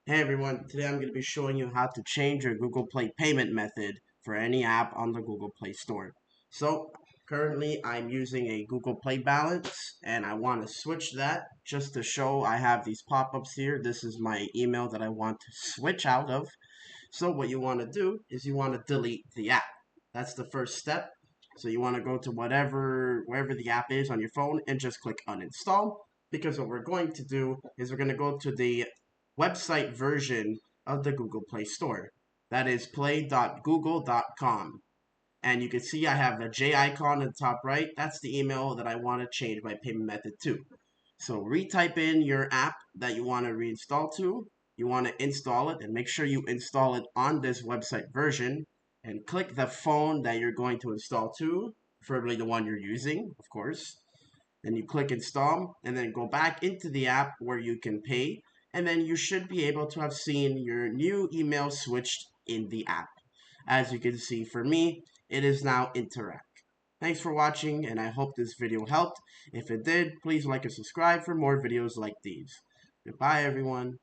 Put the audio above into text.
Hey everyone, today I'm going to be showing you how to change your Google Play payment method for any app on the Google Play Store. So currently I'm using a Google Play balance and I want to switch that just to show I have these pop-ups here. This is my email that I want to switch out of. So what you want to do is you want to delete the app. That's the first step. So you want to go to wherever the app is on your phone and just click uninstall, because what we're going to do is we're going to go to the website version of the Google Play Store. That is play.google.com. And you can see I have a J icon in the top right. That's the email that I want to change my payment method to. So retype in your app that you want to reinstall to. You want to install it and make sure you install it on this website version, and click the phone that you're going to install to, preferably the one you're using, of course. Then you click install and then go back into the app where you can pay, and then you should be able to have seen your new email switched in the app. As you can see, for me, it is now Interac. Thanks for watching, and I hope this video helped. If it did, please like and subscribe for more videos like these. Goodbye, everyone.